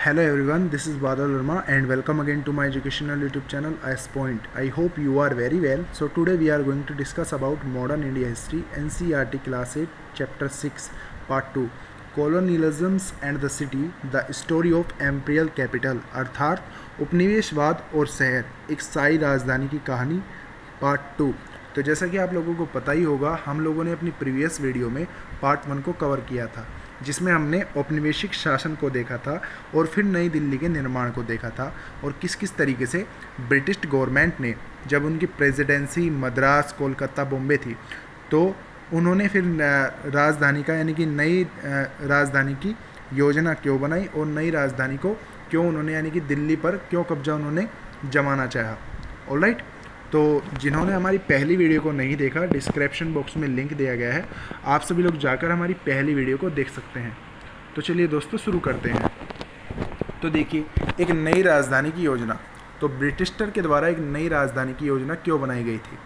Hello everyone, this is Badal Verma and welcome again to my educational YouTube channel IS Point. I hope you are very well. So today we are going to discuss about modern India history, NCERT class 8 chapter 6 part 2 colonialisms and the city, the story of imperial capital अर्थात उपनिवेशवाद और शहर, एक स्थायी राजधानी की कहानी part 2। तो जैसा कि आप लोगों को पता ही होगा, हम लोगों ने अपनी प्रीवियस वीडियो में पार्ट 1 को कवर किया था, जिसमें हमने औपनिवेशिक शासन को देखा था और फिर नई दिल्ली के निर्माण को देखा था और किस किस तरीके से ब्रिटिश गवर्नमेंट ने, जब उनकी प्रेसिडेंसी मद्रास, कोलकाता, बॉम्बे थी, तो उन्होंने फिर राजधानी का यानी कि नई राजधानी की योजना क्यों बनाई और नई राजधानी को क्यों उन्होंने यानी कि दिल्ली पर क्यों कब्जा उन्होंने जमाना चाहा। ऑलराइट, तो जिन्होंने हमारी पहली वीडियो को नहीं देखा, डिस्क्रिप्शन बॉक्स में लिंक दिया गया है, आप सभी लोग जाकर हमारी पहली वीडियो को देख सकते हैं। तो चलिए दोस्तों शुरू करते हैं। तो देखिए, एक नई राजधानी की योजना, तो ब्रिटिशर के द्वारा एक नई राजधानी की योजना क्यों बनाई गई थी।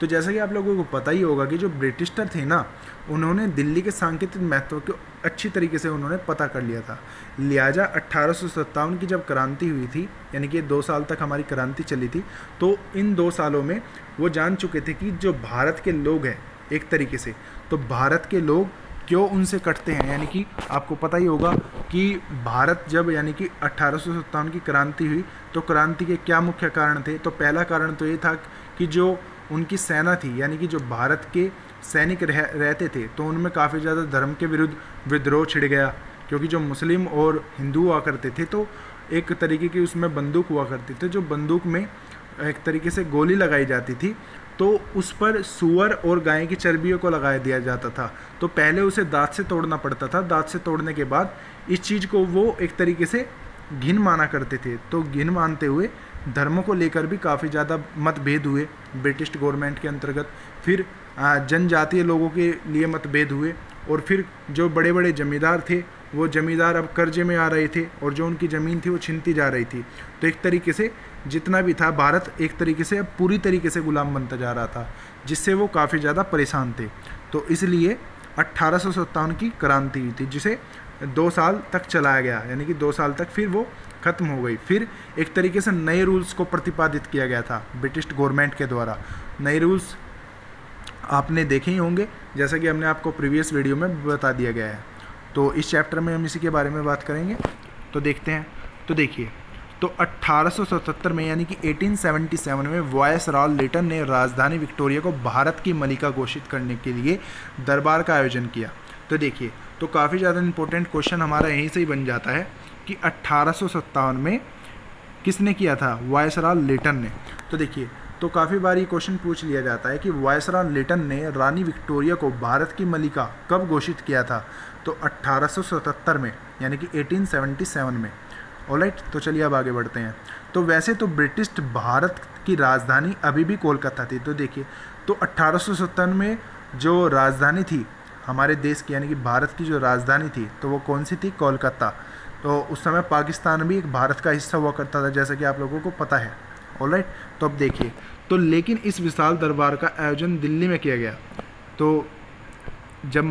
तो जैसा कि आप लोगों को पता ही होगा कि जो ब्रिटिशर थे ना, उन्होंने दिल्ली के सांकेतिक महत्व को अच्छी तरीके से उन्होंने पता कर लिया था। लिहाजा 1857 की जब क्रांति हुई थी, यानी कि 2 साल तक हमारी क्रांति चली थी, तो इन 2 सालों में वो जान चुके थे कि जो भारत के लोग हैं एक तरीके से, तो भारत के लोग क्यों उनसे कटते हैं। यानी कि आपको पता ही होगा कि भारत जब यानी कि 1857 की क्रांति हुई, तो क्रांति के क्या मुख्य कारण थे। तो पहला कारण तो ये था कि जो उनकी सेना थी, यानी कि जो भारत के सैनिक रहते थे, तो उनमें काफ़ी ज़्यादा धर्म के विरुद्ध विद्रोह छिड़ गया, क्योंकि जो मुस्लिम और हिंदू हुआ करते थे, तो एक तरीके की उसमें बंदूक हुआ करती थी, जो बंदूक में एक तरीके से गोली लगाई जाती थी, तो उस पर सूअर और गाय की चर्बियों को लगा दिया जाता था। तो पहले उसे दांत से तोड़ना पड़ता था, दांत से तोड़ने के बाद इस चीज़ को वो एक तरीके से घिन माना करते थे। तो घिन मानते हुए धर्मों को लेकर भी काफ़ी ज़्यादा मतभेद हुए ब्रिटिश गवर्नमेंट के अंतर्गत। फिर जनजातीय लोगों के लिए मतभेद हुए, और फिर जो बड़े बड़े जमींदार थे, वो जमींदार अब कर्जे में आ रहे थे और जो उनकी ज़मीन थी वो छिनती जा रही थी। तो एक तरीके से जितना भी था, भारत एक तरीके से अब पूरी तरीके से गुलाम बनता जा रहा था, जिससे वो काफ़ी ज़्यादा परेशान थे। तो इसलिए 1857 की क्रांति हुई थी, जिसे 2 साल तक चलाया गया, यानी कि 2 साल तक फिर वो ख़त्म हो गई। फिर एक तरीके से नए रूल्स को प्रतिपादित किया गया था ब्रिटिश गवर्नमेंट के द्वारा। नए रूल्स आपने देखे ही होंगे, जैसा कि हमने आपको प्रीवियस वीडियो में बता दिया गया है। तो इस चैप्टर में हम इसी के बारे में बात करेंगे। तो देखते हैं। तो देखिए, तो 1877 में यानी कि 1877 में वायसराय लिटन ने राजधानी विक्टोरिया को भारत की मलिका घोषित करने के लिए दरबार का आयोजन किया। तो देखिए, तो काफ़ी ज़्यादा इंपॉर्टेंट क्वेश्चन हमारा यहीं से ही बन जाता है कि 1857 में किसने किया था, वायसराय लिटन ने। तो देखिए, तो काफ़ी बार ये क्वेश्चन पूछ लिया जाता है कि वायसराय लिटन ने रानी विक्टोरिया को भारत की मलिका कब घोषित किया था। तो 1877 में, यानी कि 1877 में। ऑलराइट, तो चलिए अब आगे बढ़ते हैं। तो वैसे तो ब्रिटिश भारत की राजधानी अभी भी कोलकाता थी। तो देखिए, तो 1877 में जो राजधानी थी हमारे देश की, यानी कि भारत की जो राजधानी थी, तो वो कौन सी थी, कोलकाता। तो उस समय पाकिस्तान भी एक भारत का हिस्सा हुआ करता था, जैसा कि आप लोगों को पता है। ऑलराइट, तो अब देखिए, तो लेकिन इस विशाल दरबार का आयोजन दिल्ली में किया गया। तो जब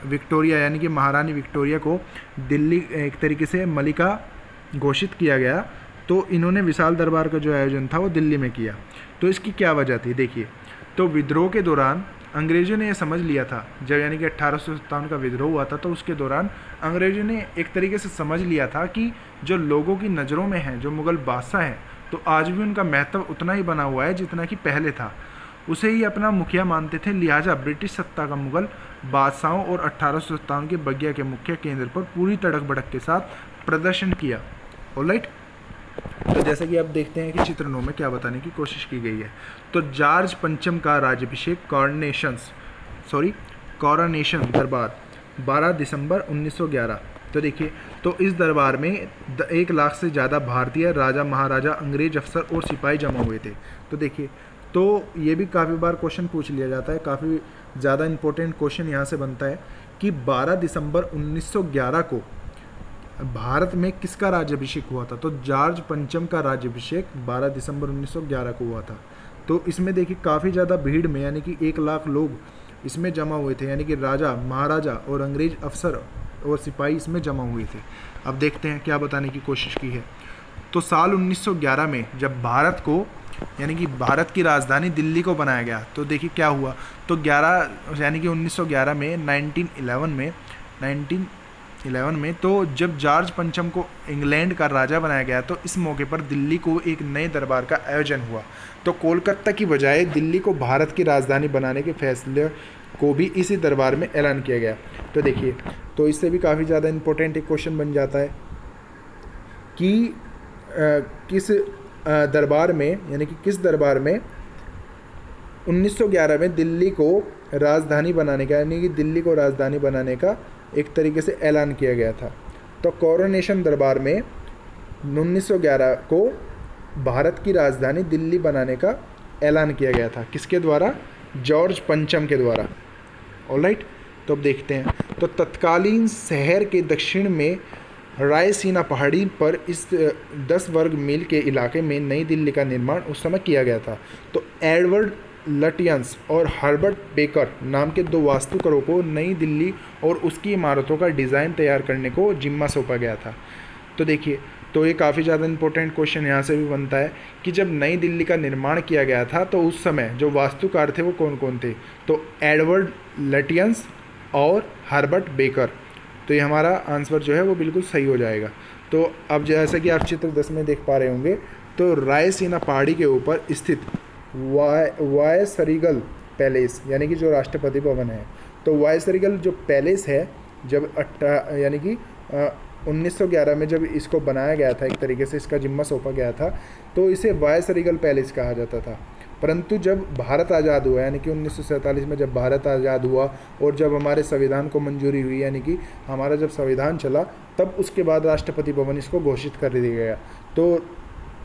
विक्टोरिया यानी कि महारानी विक्टोरिया को दिल्ली एक तरीके से मलिका घोषित किया गया, तो इन्होंने विशाल दरबार का जो आयोजन था वो दिल्ली में किया। तो इसकी क्या वजह थी, देखिए, तो विद्रोह के दौरान अंग्रेज़ों ने यह समझ लिया था, जब यानी कि 1857 का विद्रोह हुआ था, तो उसके दौरान अंग्रेज़ों ने एक तरीके से समझ लिया था कि जो लोगों की नज़रों में है, जो मुग़ल बादशाह हैं, तो आज भी उनका महत्व उतना ही बना हुआ है जितना कि पहले था। उसे ही अपना मुखिया मानते थे। लिहाजा ब्रिटिश सत्ता का मुग़ल बादशाहों और 1857 के बगिया के मुख्य केंद्र पर पूरी तड़क भड़क के साथ प्रदर्शन किया। ऑलराइट, तो जैसा कि आप देखते हैं कि चित्र 9 में क्या बताने की कोशिश की गई है। तो जॉर्ज पंचम का राज्याभिषेक कॉरोनेशन दरबार 12 दिसंबर 1911। तो देखिए, तो इस दरबार में 1 लाख से ज़्यादा भारतीय राजा, महाराजा, अंग्रेज अफसर और सिपाही जमा हुए थे। तो देखिए, तो ये भी काफ़ी बार क्वेश्चन पूछ लिया जाता है, काफ़ी ज़्यादा इंपॉर्टेंट क्वेश्चन यहाँ से बनता है कि 12 दिसंबर 1911 को भारत में किसका राज्याभिषेक हुआ था। तो जॉर्ज पंचम का राज्याभिषेक 12 दिसंबर 1911 को हुआ था। तो इसमें देखिए काफ़ी ज़्यादा भीड़ में, यानी कि 1 लाख लोग इसमें जमा हुए थे, यानी कि राजा, महाराजा और अंग्रेज अफसर और सिपाही इसमें जमा हुए थे। अब देखते हैं क्या बताने की कोशिश की है। तो साल 1911 में जब भारत को यानी कि भारत की राजधानी दिल्ली को बनाया गया, तो देखिए क्या हुआ। तो 11 यानी कि 1911 में 1911 में तो जब जॉर्ज पंचम को इंग्लैंड का राजा बनाया गया, तो इस मौके पर दिल्ली को एक नए दरबार का आयोजन हुआ। तो कोलकाता की बजाय दिल्ली को भारत की राजधानी बनाने के फैसले को भी इसी दरबार में ऐलान किया गया। तो देखिए, तो इससे भी काफ़ी ज़्यादा इम्पोर्टेंट एक क्वेश्चन बन जाता है कि किस दरबार में यानी कि किस दरबार में 1911 में दिल्ली को राजधानी बनाने का यानी कि दिल्ली को राजधानी बनाने का एक तरीके से ऐलान किया गया था। तो कोरोनेशन दरबार में 1911 को भारत की राजधानी दिल्ली बनाने का ऐलान किया गया था। किसके द्वारा? जॉर्ज पंचम के द्वारा। ऑलराइट, तो अब देखते हैं। तो तत्कालीन शहर के दक्षिण में रायसीना पहाड़ी पर इस 10 वर्ग मील के इलाके में नई दिल्ली का निर्माण उस समय किया गया था। तो एडवर्ड लटियंस और हर्बर्ट बेकर नाम के 2 वास्तुकारों को नई दिल्ली और उसकी इमारतों का डिज़ाइन तैयार करने को जिम्मा सौंपा गया था। तो देखिए, तो ये काफ़ी ज़्यादा इंपॉर्टेंट क्वेश्चन यहाँ से भी बनता है कि जब नई दिल्ली का निर्माण किया गया था तो उस समय जो वास्तुकार थे वो कौन कौन थे? तो एडवर्ड लटियंस और हर्बर्ट बेकर। तो ये हमारा आंसर जो है वो बिल्कुल सही हो जाएगा। तो अब जैसा कि आप चित्र 10 में देख पा रहे होंगे, तो रायसीना पहाड़ी के ऊपर स्थित वायसरीगल पैलेस यानी कि जो राष्ट्रपति भवन है, तो वायसरीगल जो पैलेस है जब यानी कि 1911 में जब इसको बनाया गया था, एक तरीके से इसका जिम्मा सौंपा गया था, तो इसे वायसरीगल पैलेस कहा जाता था। परंतु जब भारत आज़ाद हुआ यानी कि 1947 में जब भारत आज़ाद हुआ और जब हमारे संविधान को मंजूरी हुई यानी कि हमारा जब संविधान चला, तब उसके बाद राष्ट्रपति भवन इसको घोषित कर दिया गया। तो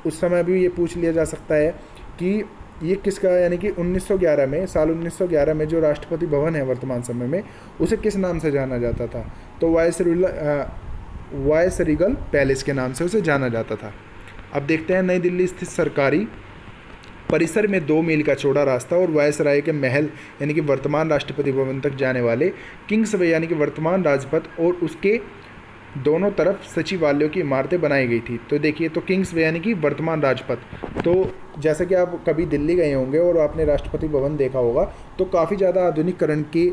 उस समय भी ये पूछ लिया जा सकता है कि ये किसका यानी कि 1911 में साल 1911 में जो राष्ट्रपति भवन है वर्तमान समय में, उसे किस नाम से जाना जाता था? तो वायसरीगल पैलेस के नाम से उसे जाना जाता था। अब देखते हैं, नई दिल्ली स्थित सरकारी परिसर में 2 मील का चौड़ा रास्ता और वायसराय के महल यानी कि वर्तमान राष्ट्रपति भवन तक जाने वाले किंग्सवे यानी कि वर्तमान राजपथ और उसके दोनों तरफ सचिवालयों की इमारतें बनाई गई थी। तो देखिए, तो किंग्सवे यानी कि वर्तमान राजपथ, तो जैसा कि आप कभी दिल्ली गए होंगे और आपने राष्ट्रपति भवन देखा होगा, तो काफ़ी ज़्यादा आधुनिकीकरण की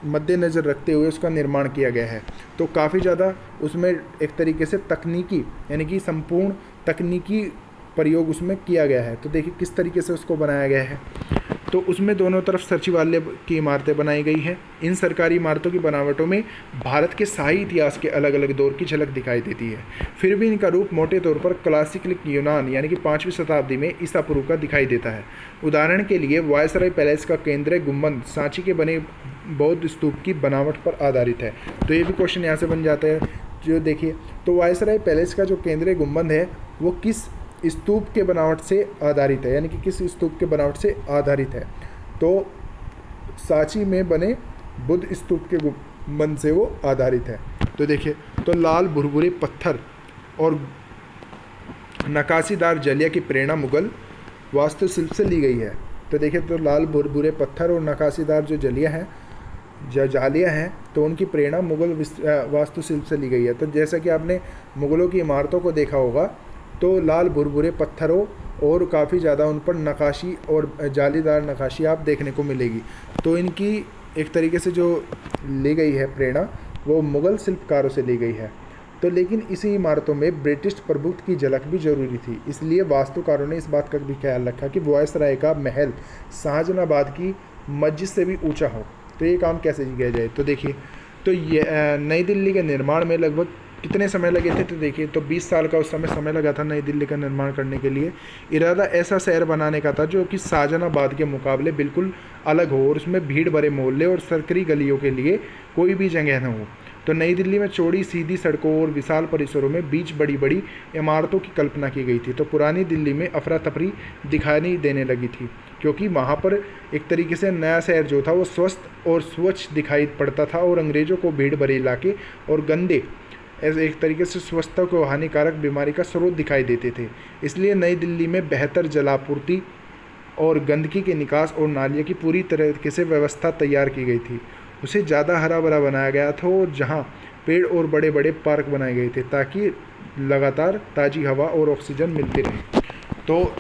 मद्देनज़र रखते हुए उसका निर्माण किया गया है। तो काफ़ी ज़्यादा उसमें एक तरीके से तकनीकी यानी कि संपूर्ण तकनीकी प्रयोग उसमें किया गया है। तो देखिए किस तरीके से उसको बनाया गया है। तो उसमें दोनों तरफ सचिवालय की इमारतें बनाई गई हैं। इन सरकारी इमारतों की बनावटों में भारत के शाही इतिहास के अलग अलग दौर की झलक दिखाई देती है। फिर भी इनका रूप मोटे तौर पर क्लासिकल यूनान यानी कि 5वीं शताब्दी में ईसा पूर्व का दिखाई देता है। उदाहरण के लिए वायसराय पैलेस का केंद्रीय गुंबद सांची के बने बौद्ध स्तूप की बनावट पर आधारित है। तो ये भी क्वेश्चन यहाँ से बन जाता है। जो देखिए, तो वायसराय पैलेस का जो केंद्रीय गुंबद है वो किस स्तूप के बनावट से आधारित है यानी कि किस स्तूप के बनावट से आधारित है? तो सांची में बने बुद्ध स्तूप के गुंबद से वो आधारित है। तो देखिए, तो लाल भुरभुरे पत्थर और नक्काशीदार जालिया की प्रेरणा मुगल वास्तुशिल्प से ली गई है। तो देखिए, तो लाल भुरभुरे पत्थर और नक्काशीदार जो जालियाँ हैं तो उनकी प्रेरणा मुगल वास्तुशिल्प से ली गई है। तो जैसा कि आपने मुगलों की इमारतों को देखा होगा, तो लाल भुरभुरे पत्थरों और काफ़ी ज़्यादा उन पर नक्काशी और जालीदार नक्काशी आप देखने को मिलेगी। तो इनकी एक तरीके से जो ली गई है प्रेरणा, वो मुग़ल शिल्पकारों से ली गई है। तो लेकिन इसी इमारतों में ब्रिटिश प्रभुत्व की झलक भी जरूरी थी, इसलिए वास्तुकारों ने इस बात का भी ख्याल रखा कि वायसराय का महल शाहजहानाबाद की मस्जिद से भी ऊँचा हो। तो ये काम कैसे किया जाए? तो देखिए, तो ये नई दिल्ली के निर्माण में लगभग कितने समय लगे थे? तो देखिए, तो 20 साल का उस समय लगा था नई दिल्ली का निर्माण करने के लिए। इरादा ऐसा शहर बनाने का था जो कि शाहजहानाबाद के मुकाबले बिल्कुल अलग हो और उसमें भीड़ भरे मोहल्ले और सरकरी गलियों के लिए कोई भी जगह न हो। तो नई दिल्ली में चौड़ी सीधी सड़कों और विशाल परिसरों में बीच बड़ी बड़ी इमारतों की कल्पना की गई थी। तो पुरानी दिल्ली में अफरा तफरी दिखाई देने लगी थी, क्योंकि वहाँ पर एक तरीके से नया शहर जो था वो स्वस्थ और स्वच्छ दिखाई पड़ता था और अंग्रेज़ों को भीड़ भरे इलाके और गंदे ऐसे एक तरीके से स्वच्छता को हानिकारक बीमारी का स्रोत दिखाई देते थे। इसलिए नई दिल्ली में बेहतर जलापूर्ति और गंदगी के निकास और नालियों की पूरी तरीके से व्यवस्था तैयार की गई थी। उसे ज़्यादा हरा भरा बनाया गया था और जहाँ पेड़ और बड़े बड़े पार्क बनाए गए थे ताकि लगातार ताज़ी हवा और ऑक्सीजन मिलती रहे। तो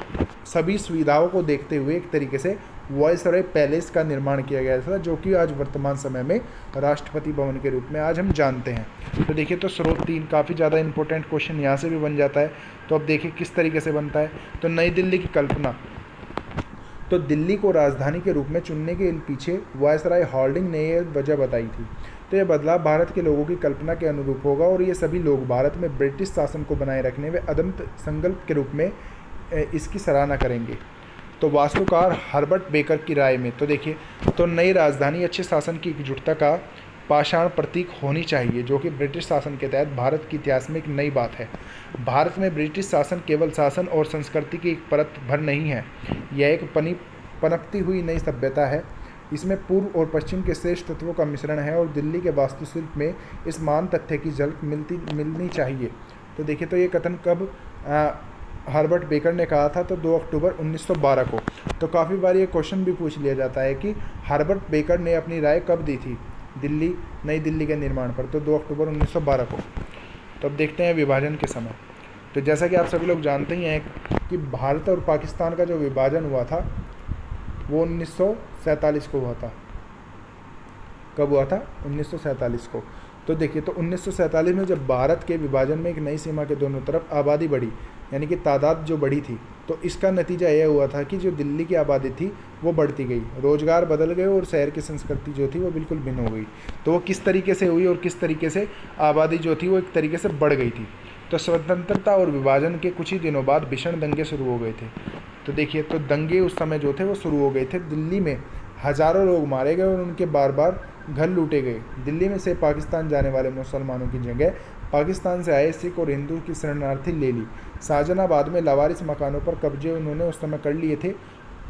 सभी सुविधाओं को देखते हुए एक तरीके से वायसरॉय पैलेस का निर्माण किया गया था, जो कि आज वर्तमान समय में राष्ट्रपति भवन के रूप में आज हम जानते हैं। तो देखिए, तो स्रोत 3 काफ़ी ज़्यादा इंपॉर्टेंट क्वेश्चन यहाँ से भी बन जाता है। तो अब देखिए किस तरीके से बनता है। तो नई दिल्ली की कल्पना, तो दिल्ली को राजधानी के रूप में चुनने के पीछे वायसराय हार्डिंग ने यह वजह बताई थी। तो यह बदलाव भारत के लोगों की कल्पना के अनुरूप होगा और ये सभी लोग भारत में ब्रिटिश शासन को बनाए रखने व अदम्य संकल्प के रूप में इसकी सराहना करेंगे। तो वास्तुकार हर्बर्ट बेकर की राय में, तो देखिए, तो नई राजधानी अच्छे शासन की एकजुटता का पाषाण प्रतीक होनी चाहिए, जो कि ब्रिटिश शासन के तहत भारत के इतिहास में एक नई बात है। भारत में ब्रिटिश शासन केवल शासन और संस्कृति की एक परत भर नहीं है, यह एक पनपती हुई नई सभ्यता है। इसमें पूर्व और पश्चिम के श्रेष्ठ तत्वों का मिश्रण है और दिल्ली के वास्तुशिल्प में इस मान तथ्य की झलक मिलनी चाहिए। तो देखिए, तो ये कथन कब हर्बर्ट बेकर ने कहा था? तो 2 अक्टूबर 1912 को। तो काफ़ी बार ये क्वेश्चन भी पूछ लिया जाता है कि हर्बर्ट बेकर ने अपनी राय कब दी थी नई दिल्ली के निर्माण पर? तो 2 अक्टूबर 1912 को। तो अब देखते हैं विभाजन के समय। तो जैसा कि आप सभी लोग जानते ही हैं कि भारत और पाकिस्तान का जो विभाजन हुआ था वो 1947 को हुआ था। कब हुआ था? 1947 को। तो देखिए, तो 1947 में जब भारत के विभाजन में एक नई सीमा के दोनों तरफ आबादी बढ़ी, यानी कि तादाद जो बढ़ी थी, तो इसका नतीजा यह हुआ था कि जो दिल्ली की आबादी थी वो बढ़ती गई, रोजगार बदल गए और शहर की संस्कृति जो थी वो बिल्कुल भिन्न हो गई। तो वो किस तरीके से हुई और किस तरीके से आबादी जो थी वो एक तरीके से बढ़ गई थी। तो स्वतंत्रता और विभाजन के कुछ ही दिनों बाद भीषण दंगे शुरू हो गए थे। तो देखिए, तो दंगे उस समय जो थे वो शुरू हो गए थे। दिल्ली में हज़ारों लोग मारे गए और उनके बार बार घर लूटे गए। दिल्ली में से पाकिस्तान जाने वाले मुसलमानों की जगह पाकिस्तान से आए सिख और हिंदू की शरणार्थी ले ली। शाहजहानाबाद में लावारिस मकानों पर कब्जे उन्होंने उस समय कर लिए थे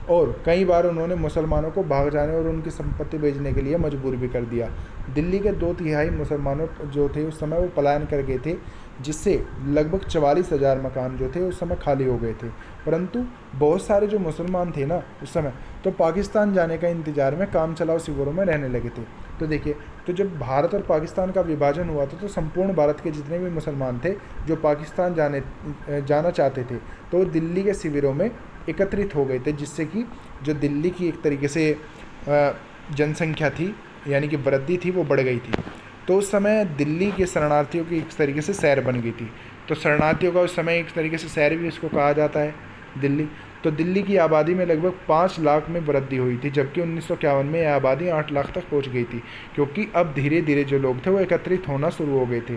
और कई बार उन्होंने मुसलमानों को भाग जाने और उनकी संपत्ति बेचने के लिए मजबूर भी कर दिया। दिल्ली के 2/3 मुसलमानों जो थे उस समय वो पलायन कर गए थे, जिससे लगभग 44,000 मकान जो थे उस समय खाली हो गए थे। परंतु बहुत सारे जो मुसलमान थे ना उस समय, तो पाकिस्तान जाने का इंतज़ार में काम चलाओ शिविरों में रहने लगे थे। तो देखिए, तो जब भारत और पाकिस्तान का विभाजन हुआ था तो संपूर्ण भारत के जितने भी मुसलमान थे जो पाकिस्तान जाना चाहते थे, तो वो दिल्ली के शिविरों में एकत्रित हो गए थे, जिससे कि जो दिल्ली की एक तरीके से जनसंख्या थी, यानी कि वृद्धि थी, वो बढ़ गई थी। तो उस समय दिल्ली के शरणार्थियों की एक तरीके से शहर बन गई थी। तो शरणार्थियों का उस समय एक तरीके से शहर भी इसको कहा जाता है दिल्ली। तो दिल्ली की आबादी में लगभग 5 लाख में वृद्धि हुई थी, जबकि 1951 में यह आबादी 8 लाख तक पहुंच गई थी, क्योंकि अब धीरे धीरे जो लोग थे वो एकत्रित होना शुरू हो गए थे।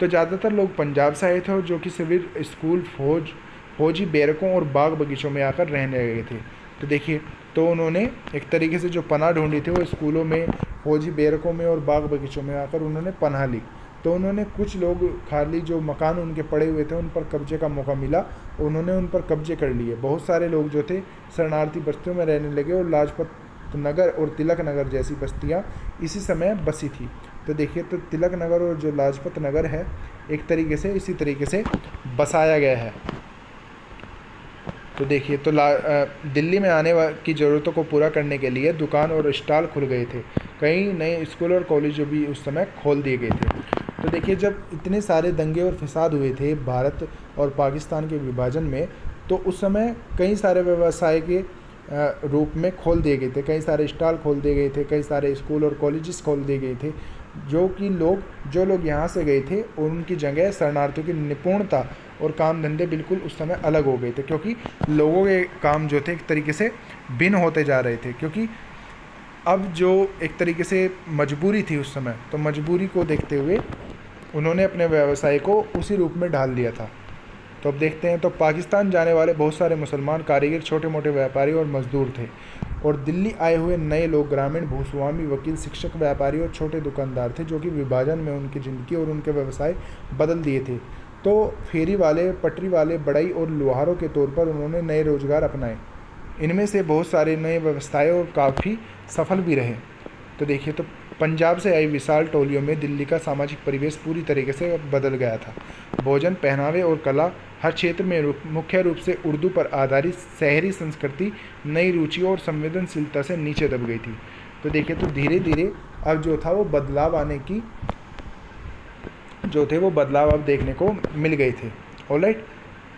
तो ज़्यादातर लोग पंजाब से आए थे और जो कि शिविर, स्कूल, फौजी बैरकों और बाग बगीचों में आकर रहने लगे थे। तो देखिए, तो उन्होंने एक तरीके से जो पनाह ढूंढी थी वो स्कूलों में, फौजी बैरकों में और बाग बगीचों में आकर उन्होंने पनाह ली। तो उन्होंने कुछ लोग खाली जो मकान उनके पड़े हुए थे उन पर कब्जे का मौका मिला, उन्होंने उन पर कब्जे कर लिए। बहुत सारे लोग जो थे शरणार्थी बस्तियों में रहने लगे और लाजपत नगर और तिलक नगर जैसी बस्तियां इसी समय बसी थी। तो देखिए, तो तिलक नगर और जो लाजपत नगर है एक तरीके से इसी तरीके से बसाया गया है। तो देखिए, तो दिल्ली में आने की ज़रूरतों को पूरा करने के लिए दुकान और स्टॉल खुल गए थे। कई नए स्कूल और कॉलेज भी उस समय खोल दिए गए थे। तो देखिए, जब इतने सारे दंगे और फसाद हुए थे भारत और पाकिस्तान के विभाजन में, तो उस समय कई सारे व्यवसाय के रूप में खोल दिए गए थे, कई सारे स्टॉल खोल दिए गए थे, कई सारे स्कूल और कॉलेजेस खोल दिए गए थे, जो लोग यहाँ से गए थे और उनकी जगह शरणार्थियों की निपुणता और काम धंधे बिल्कुल उस समय अलग हो गए थे, क्योंकि लोगों के काम जो थे एक तरीके से भिन्न होते जा रहे थे। क्योंकि अब जो एक तरीके से मजबूरी थी उस समय, तो मजबूरी को देखते हुए उन्होंने अपने व्यवसाय को उसी रूप में ढाल दिया था। तो अब देखते हैं, तो पाकिस्तान जाने वाले बहुत सारे मुसलमान कारीगर, छोटे मोटे व्यापारी और मजदूर थे, और दिल्ली आए हुए नए लोग ग्रामीण, भूस्वामी, वकील, शिक्षक, व्यापारी और छोटे दुकानदार थे, जो कि विभाजन में उनकी ज़िंदगी और उनके व्यवसाय बदल दिए थे। तो फेरी वाले, पटरी वाले, बढ़ई और लोहारों के तौर पर उन्होंने नए रोजगार अपनाए। इनमें से बहुत सारे नए व्यवसाय और काफ़ी सफल भी रहे। तो देखिए, तो पंजाब से आई विशाल टोलियों में दिल्ली का सामाजिक परिवेश पूरी तरीके से बदल गया था। भोजन, पहनावे और कला, हर क्षेत्र में मुख्य रूप से उर्दू पर आधारित शहरी संस्कृति नई रुचि और संवेदनशीलता से नीचे दब गई थी। तो देखिए तो धीरे धीरे अब जो था वो बदलाव आने की जो थे वो बदलाव अब देखने को मिल गए थे। ऑलराइट,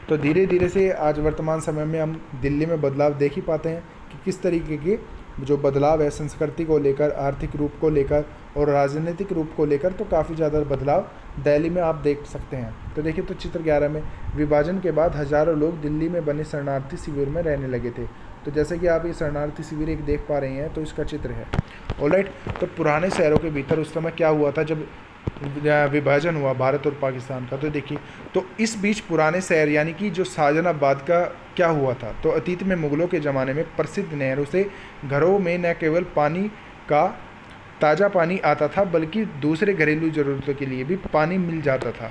तो धीरे धीरे से आज वर्तमान समय में हम दिल्ली में बदलाव देख ही पाते हैं कि किस तरीके के जो बदलाव है संस्कृति को लेकर, आर्थिक रूप को लेकर और राजनीतिक रूप को लेकर, तो काफ़ी ज़्यादा बदलाव दिल्ली में आप देख सकते हैं। तो देखिए तो चित्र 11 में विभाजन के बाद हज़ारों लोग दिल्ली में बने शरणार्थी शिविर में रहने लगे थे। तो जैसे कि आप ये शरणार्थी शिविर एक देख पा रहे हैं, तो इसका चित्र है। ऑलराइट, तो पुराने शहरों के भीतर उस समय क्या हुआ था जब विभाजन हुआ भारत और पाकिस्तान का। तो देखिए तो इस बीच पुराने शहर यानी कि जो शाहजहानाबाद का क्या हुआ था, तो अतीत में मुग़लों के ज़माने में प्रसिद्ध नहरों से घरों में न केवल पानी का ताज़ा पानी आता था बल्कि दूसरे घरेलू ज़रूरतों के लिए भी पानी मिल जाता था।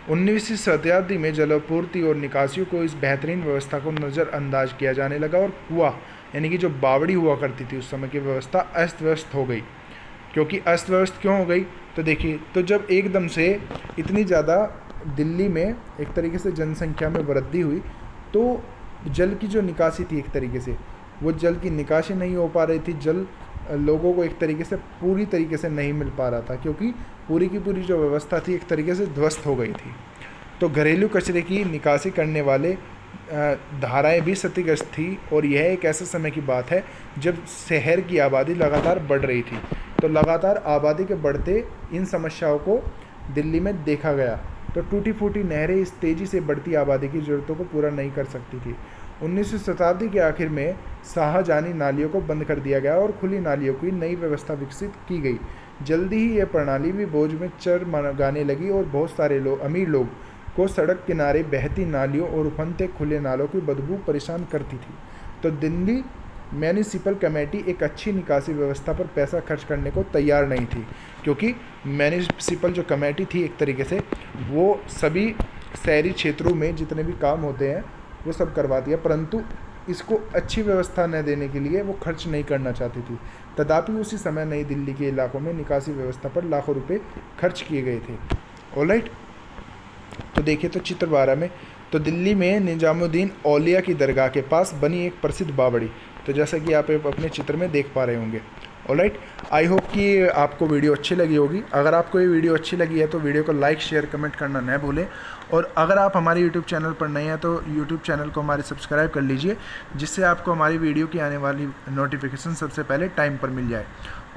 19वीं शताब्दी में जलापूर्ति और निकासियों को इस बेहतरीन व्यवस्था को नज़रअंदाज किया जाने लगा और कुआं यानी कि जो बावड़ी हुआ करती थी उस समय की व्यवस्था अस्त व्यस्त हो गई। क्योंकि अस्त व्यस्त क्यों हो गई, तो देखिए तो जब एकदम से इतनी ज़्यादा दिल्ली में एक तरीके से जनसंख्या में वृद्धि हुई तो जल की जो निकासी थी एक तरीके से वो जल की निकासी नहीं हो पा रही थी, जल लोगों को एक तरीके से पूरी तरीके से नहीं मिल पा रहा था क्योंकि पूरी की पूरी जो व्यवस्था थी एक तरीके से ध्वस्त हो गई थी। तो घरेलू कचरे की निकासी करने वाले धाराएं भी क्षतिग्रस्त थी और यह एक ऐसे समय की बात है जब शहर की आबादी लगातार बढ़ रही थी। तो लगातार आबादी के बढ़ते इन समस्याओं को दिल्ली में देखा गया। तो टूटी फूटी नहरें इस तेज़ी से बढ़ती आबादी की ज़रूरतों को पूरा नहीं कर सकती थी। 19वीं शताब्दी के आखिर में शाहजहानी नालियों को बंद कर दिया गया और खुली नालियों की नई व्यवस्था विकसित की गई। जल्दी ही यह प्रणाली भी बोझ में चढ़ गाने लगी और बहुत सारे अमीर लोग को सड़क किनारे बहती नालियों और उफनते खुले नालों की बदबू परेशान करती थी। तो दिल्ली म्यूनिसिपल कमेटी एक अच्छी निकासी व्यवस्था पर पैसा खर्च करने को तैयार नहीं थी क्योंकि म्यूनिसिपल जो कमेटी थी एक तरीके से वो सभी शहरी क्षेत्रों में जितने भी काम होते हैं वो सब करवा दिया, परंतु इसको अच्छी व्यवस्था न देने के लिए वो खर्च नहीं करना चाहती थी। तथापि उसी समय नई दिल्ली के इलाकों में निकासी व्यवस्था पर लाखों रुपए खर्च किए गए थे। ऑलराइट, तो देखिए तो चित्र 12 में तो दिल्ली में निजामुद्दीन औलिया की दरगाह के पास बनी एक प्रसिद्ध बावड़ी, तो जैसा कि आप अपने चित्र में देख पा रहे होंगे। ऑलराइट, आई होप कि आपको वीडियो अच्छी लगी होगी। अगर आपको ये वीडियो अच्छी लगी है तो वीडियो को लाइक शेयर कमेंट करना न भूलें और अगर आप हमारे यूट्यूब चैनल पर नए हैं तो यूट्यूब चैनल को हमारे सब्सक्राइब कर लीजिए जिससे आपको हमारी वीडियो की आने वाली नोटिफिकेशन सबसे पहले टाइम पर मिल जाए।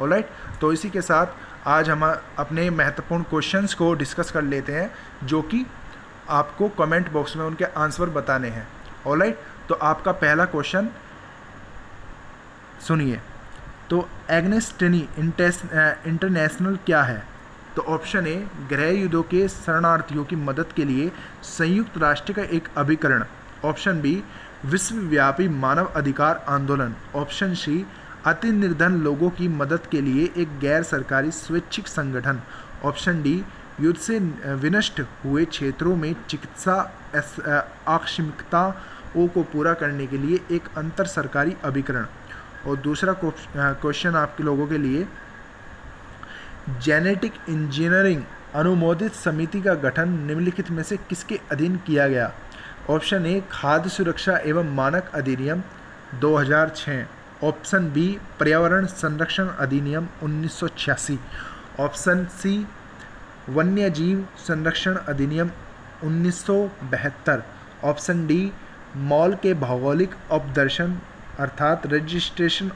ऑलराइट, तो इसी के साथ आज हम अपने महत्वपूर्ण क्वेश्चंस को डिस्कस कर लेते हैं जो कि आपको कमेंट बॉक्स में उनके आंसर बताने हैं। ऑलराइट, तो आपका पहला क्वेश्चन सुनिए। तो एग्नेस्टनी इंटरनेशनल क्या है? तो ऑप्शन ए गृह युद्धों के शरणार्थियों की मदद के लिए संयुक्त राष्ट्र का एक अभिकरण। ऑप्शन बी विश्वव्यापी मानव अधिकार आंदोलन। ऑप्शन सी अति निर्धन लोगों की मदद के लिए एक गैर सरकारी स्वैच्छिक संगठन। ऑप्शन डी युद्ध से विनष्ट हुए क्षेत्रों में चिकित्सा आकस्मिकताओं को पूरा करने के लिए एक अंतर सरकारी अभिकरण। और दूसरा क्वेश्चन आपके लोगों के लिए, जेनेटिक इंजीनियरिंग अनुमोदित समिति का गठन निम्नलिखित में से किसके अधीन किया गया? ऑप्शन ए खाद्य सुरक्षा एवं मानक अधिनियम 2006। ऑप्शन बी पर्यावरण संरक्षण अधिनियम 1986। ऑप्शन सी वन्य जीव संरक्षण अधिनियम 1972। ऑप्शन डी मॉल के भौगोलिक अपदर्शन अर्थात रजिस्ट्रेशन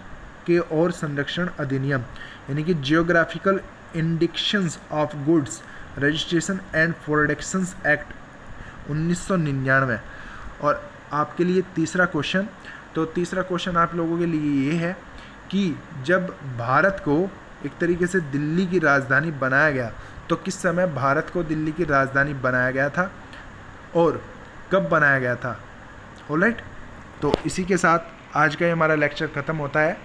के और संरक्षण अधिनियम यानी कि geographical indications of goods registration and productions act 1999। और आपके लिए तीसरा क्वेश्चन, तो तीसरा क्वेश्चन आप लोगों के लिए ये है कि जब भारत को एक तरीके से दिल्ली की राजधानी बनाया गया तो किस समय भारत को दिल्ली की राजधानी बनाया गया था और कब बनाया गया था? ऑलराइट, तो इसी के साथ आज का हमारा लेक्चर ख़त्म होता है।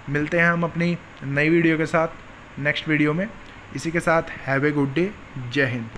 मिलते हैं हम अपनी नई वीडियो के साथ नेक्स्ट वीडियो में। इसी के साथ हैव ए गुड डे। जय हिंद।